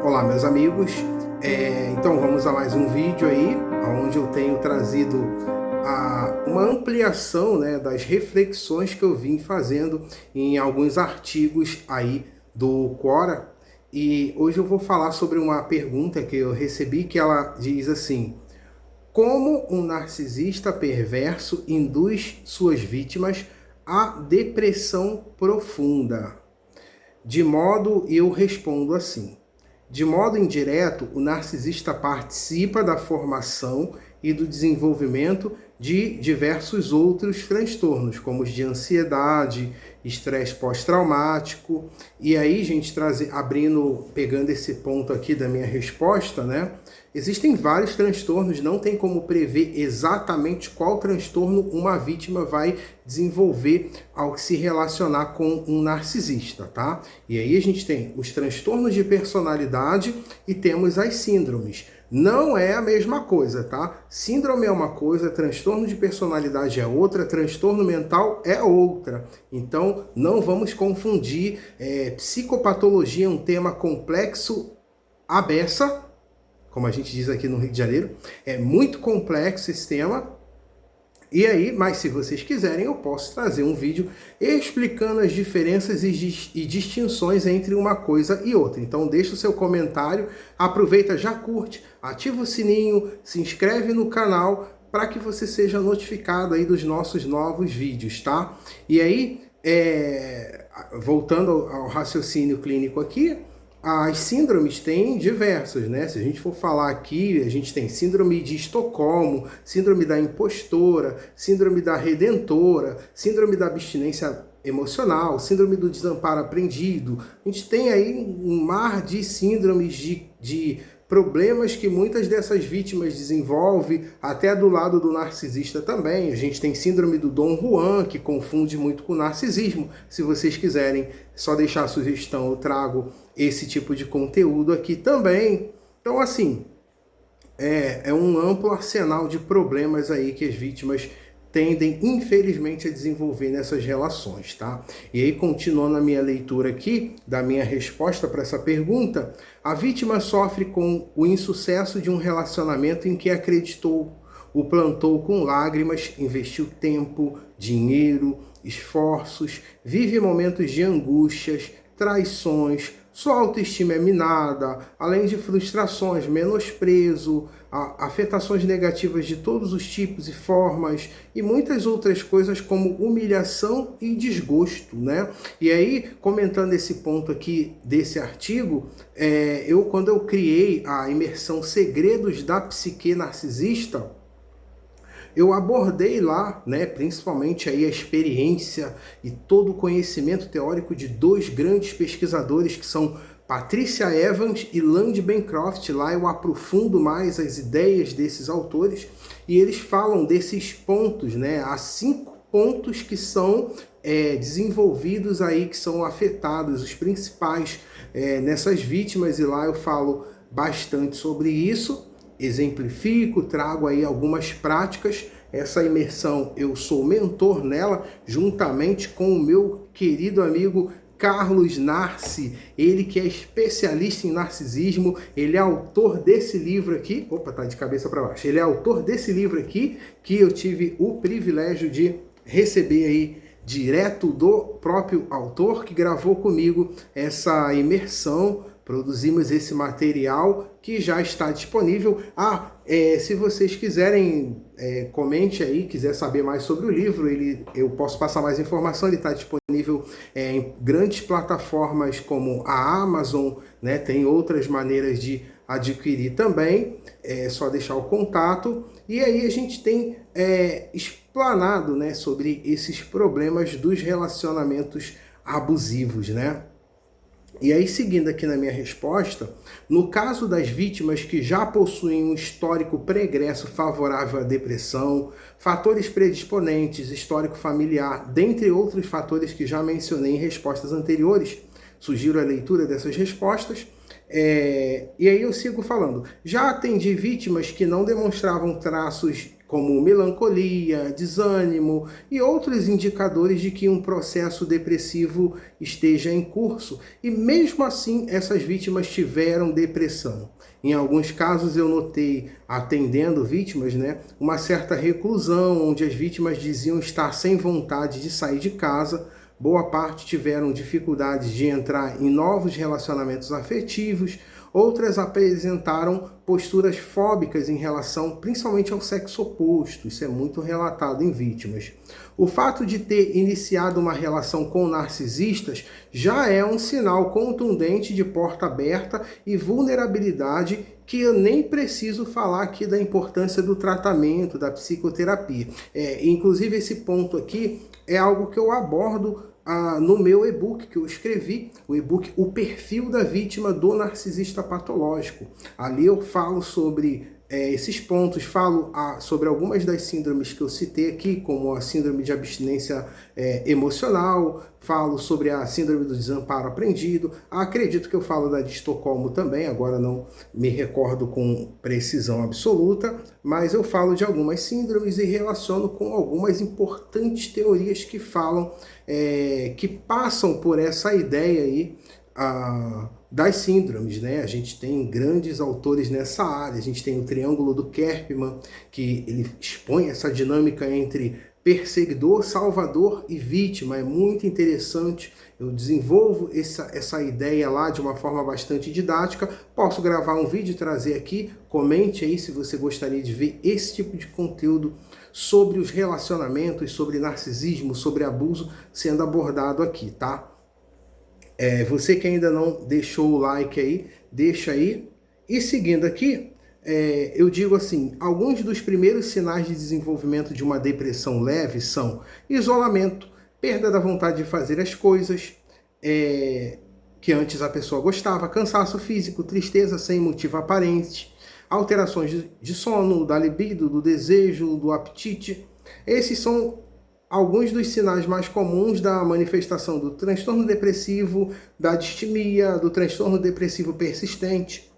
Olá, meus amigos. Então vamos a mais um vídeo aí, onde eu tenho trazido uma ampliação, né, das reflexões que eu vim fazendo em alguns artigos aí do Quora. E hoje eu vou falar sobre uma pergunta que eu recebi, que ela diz assim: como um narcisista perverso induz suas vítimas à depressão profunda? Eu respondo assim: de modo indireto, o narcisista participa da formação e do desenvolvimento de diversos outros transtornos, como os de ansiedade, estresse pós-traumático. E aí, gente, pegando esse ponto aqui da minha resposta, né? Existem vários transtornos, não tem como prever exatamente qual transtorno uma vítima vai desenvolver ao se relacionar com um narcisista, tá? E aí a gente tem os transtornos de personalidade e temos as síndromes. Não é a mesma coisa, tá? Síndrome é uma coisa, transtorno de personalidade é outra, transtorno mental é outra. Então, não vamos confundir. Psicopatologia é um tema complexo à beça, como a gente diz aqui no Rio de Janeiro. É muito complexo esse tema. E aí, mas se vocês quiserem, eu posso trazer um vídeo explicando as diferenças e distinções entre uma coisa e outra. Então deixa o seu comentário, aproveita, já curte, ativa o sininho, se inscreve no canal para que você seja notificado aí dos nossos novos vídeos, tá? E aí, voltando ao raciocínio clínico aqui, as síndromes têm diversas, né? Se a gente for falar aqui, a gente tem síndrome de Estocolmo, síndrome da impostora, síndrome da redentora, síndrome da abstinência emocional, síndrome do desamparo aprendido. A gente tem aí um mar de síndromes, de problemas que muitas dessas vítimas desenvolvem, até do lado do narcisista também. A gente tem síndrome do Dom Juan, que confunde muito com narcisismo. Se vocês quiserem só deixar a sugestão, eu trago esse tipo de conteúdo aqui também. Então, assim, é um amplo arsenal de problemas aí que as vítimas tendem, infelizmente, a desenvolver nessas relações, tá? E aí, continuando a minha leitura aqui, da minha resposta para essa pergunta, a vítima sofre com o insucesso de um relacionamento em que acreditou, o plantou com lágrimas, investiu tempo, dinheiro, esforços, vive momentos de angústias, traições, sua autoestima é minada, além de frustrações, menosprezo, afetações negativas de todos os tipos e formas e muitas outras coisas como humilhação e desgosto, né? E aí, comentando esse ponto aqui desse artigo, quando eu criei a imersão Segredos da Psique Narcisista, eu abordei lá, né, principalmente aí a experiência e todo o conhecimento teórico de dois grandes pesquisadores que são Patricia Evans e Land Bancroft. Lá eu aprofundo mais as ideias desses autores e eles falam desses pontos, né, há 5 pontos que são desenvolvidos aí, que são afetados, os principais nessas vítimas, e lá eu falo bastante sobre isso. Exemplifico, trago aí algumas práticas. Essa imersão eu sou mentor nela, juntamente com o meu querido amigo Carlos Narci, ele que é especialista em narcisismo, ele é autor desse livro aqui, opa, tá de cabeça para baixo, ele é autor desse livro aqui, que eu tive o privilégio de receber aí direto do próprio autor, que gravou comigo essa imersão. Produzimos esse material que já está disponível. Se vocês quiserem, comente aí, quiser saber mais sobre o livro, eu posso passar mais informação. Ele está disponível em grandes plataformas como a Amazon, né? Tem outras maneiras de adquirir também, é só deixar o contato. E aí a gente tem explanado, né, sobre esses problemas dos relacionamentos abusivos, né? E aí, seguindo aqui na minha resposta, no caso das vítimas que já possuem um histórico pregresso favorável à depressão, fatores predisponentes, histórico familiar, dentre outros fatores que já mencionei em respostas anteriores, sugiro a leitura dessas respostas. E aí eu sigo falando. Já atendi vítimas que não demonstravam traços como melancolia, desânimo e outros indicadores de que um processo depressivo esteja em curso. E mesmo assim, essas vítimas tiveram depressão. Em alguns casos eu notei, atendendo vítimas, né, uma certa reclusão, onde as vítimas diziam estar sem vontade de sair de casa. Boa parte tiveram dificuldades de entrar em novos relacionamentos afetivos, outras apresentaram posturas fóbicas em relação principalmente ao sexo oposto. Isso é muito relatado em vítimas. O fato de ter iniciado uma relação com narcisistas já é um sinal contundente de porta aberta e vulnerabilidade, que eu nem preciso falar aqui da importância do tratamento, da psicoterapia. Inclusive esse ponto aqui é algo que eu abordo no meu e-book que eu escrevi, o e-book O Perfil da Vítima do Narcisista Patológico. Ali eu falo sobre esses pontos, falo sobre algumas das síndromes que eu citei aqui, como a síndrome de abstinência emocional, falo sobre a síndrome do desamparo aprendido, acredito que eu falo da de Estocolmo também, agora não me recordo com precisão absoluta, mas eu falo de algumas síndromes e relaciono com algumas importantes teorias que falam, que passam por essa ideia aí, das síndromes, né? A gente tem grandes autores nessa área, a gente tem o Triângulo do Kerpman, que ele expõe essa dinâmica entre perseguidor, salvador e vítima. É muito interessante, eu desenvolvo essa ideia lá de uma forma bastante didática. Posso gravar um vídeo e trazer aqui, comente aí se você gostaria de ver esse tipo de conteúdo sobre os relacionamentos, sobre narcisismo, sobre abuso sendo abordado aqui, tá? Você que ainda não deixou o like aí, deixa aí. E seguindo aqui, eu digo assim, alguns dos primeiros sinais de desenvolvimento de uma depressão leve são isolamento, perda da vontade de fazer as coisas que antes a pessoa gostava, cansaço físico, tristeza sem motivo aparente, alterações de sono, da libido, do desejo, do apetite. Esses são alguns dos sinais mais comuns da manifestação do transtorno depressivo, da distimia, do transtorno depressivo persistente.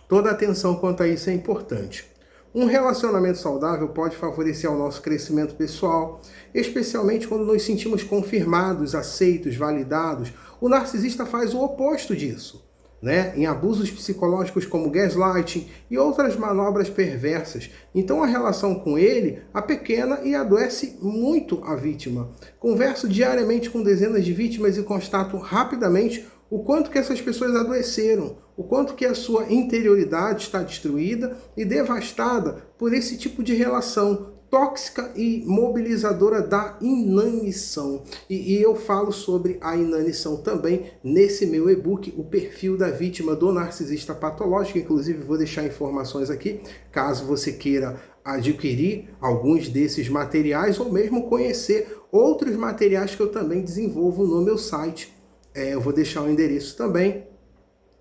Toda atenção quanto a isso é importante. Um relacionamento saudável pode favorecer o nosso crescimento pessoal, especialmente quando nos sentimos confirmados, aceitos, validados. O narcisista faz o oposto disso, né? Em abusos psicológicos como gaslighting e outras manobras perversas. Então a relação com ele apequena e adoece muito a vítima. Converso diariamente com dezenas de vítimas e constato rapidamente o quanto que essas pessoas adoeceram, o quanto que a sua interioridade está destruída e devastada por esse tipo de relação tóxica e mobilizadora da inanição. E eu falo sobre a inanição também nesse meu e-book, O Perfil da Vítima do Narcisista Patológico. Inclusive vou deixar informações aqui, caso você queira adquirir alguns desses materiais ou mesmo conhecer outros materiais que eu também desenvolvo no meu site. Eu vou deixar o endereço também.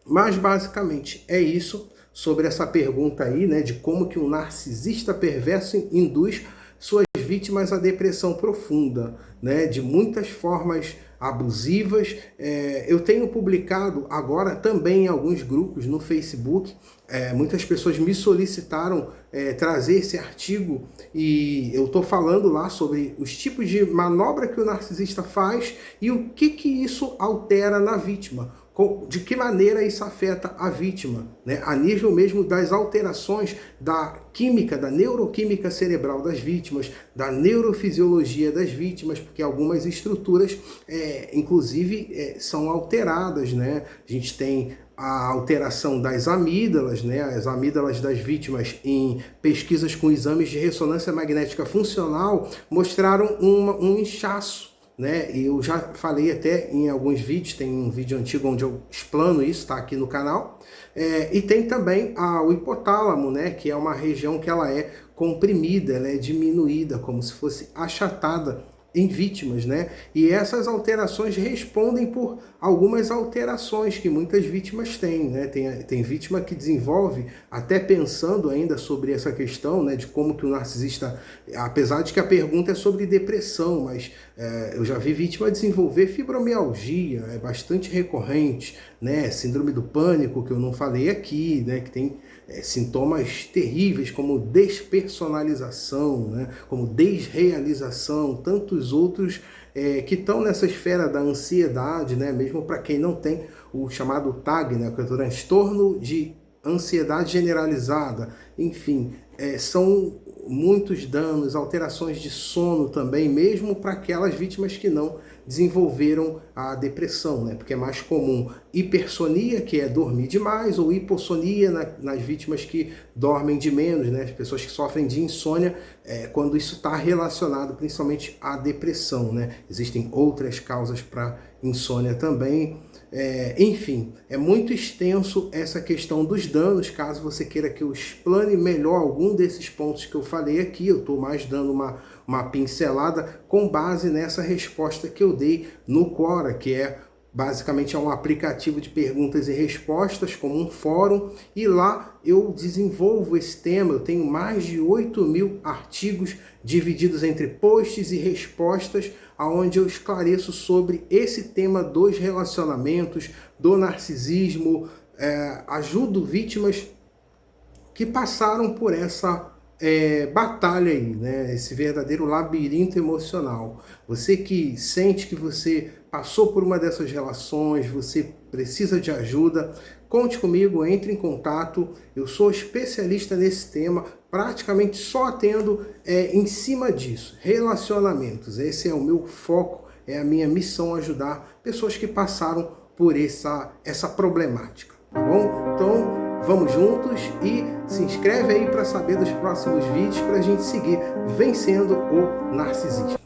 Mas basicamente é isso sobre essa pergunta aí, né, de como que um narcisista perverso induz suas vítimas à depressão profunda, né, de muitas formas abusivas. Eu tenho publicado agora também em alguns grupos no Facebook, muitas pessoas me solicitaram trazer esse artigo e eu estou falando lá sobre os tipos de manobra que o narcisista faz e o que isso altera na vítima. De que maneira isso afeta a vítima, né? A nível mesmo das alterações da química, da neuroquímica cerebral das vítimas, da neurofisiologia das vítimas, porque algumas estruturas, inclusive, são alteradas, né? A gente tem a alteração das amígdalas, né? As amígdalas das vítimas em pesquisas com exames de ressonância magnética funcional mostraram um inchaço, né? Eu já falei até em alguns vídeos, tem um vídeo antigo onde eu explano isso, tá aqui no canal. E tem também o hipotálamo, né? Que é uma região que ela é comprimida, ela é diminuída, como se fosse achatada em vítimas, né? E essas alterações respondem por algumas alterações que muitas vítimas têm, né? Tem vítima que desenvolve, até pensando ainda sobre essa questão, né, de como que o narcisista, apesar de que a pergunta é sobre depressão, mas eu já vi vítima desenvolver fibromialgia, é bastante recorrente, né? Síndrome do pânico, que eu não falei aqui, né, que tem sintomas terríveis como despersonalização, né, como desrealização, tantos outros que estão nessa esfera da ansiedade, né, mesmo para quem não tem o chamado TAG, né, que é o transtorno de ansiedade generalizada. Enfim, são muitos danos, alterações de sono também, mesmo para aquelas vítimas que não desenvolveram a depressão, né? Porque é mais comum hipersonia, que é dormir demais, ou hipossonia nas vítimas que dormem de menos, né? As pessoas que sofrem de insônia, quando isso está relacionado principalmente à depressão, né? Existem outras causas para insônia também. Enfim, é muito extenso essa questão dos danos. Caso você queira que eu explane melhor algum desses pontos que eu falei aqui, eu estou mais dando uma pincelada com base nessa resposta que eu dei no Quora, que basicamente é um aplicativo de perguntas e respostas, como um fórum, e lá eu desenvolvo esse tema. Eu tenho mais de 8.000 artigos divididos entre posts e respostas, onde eu esclareço sobre esse tema dos relacionamentos, do narcisismo, ajudo vítimas que passaram por essa batalha aí, né? Esse verdadeiro labirinto emocional. Você que sente que você passou por uma dessas relações, você precisa de ajuda, conte comigo, entre em contato. Eu sou especialista nesse tema, praticamente só atendo em cima disso, relacionamentos. Esse é o meu foco, é a minha missão, ajudar pessoas que passaram por essa problemática, tá bom? Então, vamos juntos e se inscreve aí para saber dos próximos vídeos para a gente seguir vencendo o narcisismo.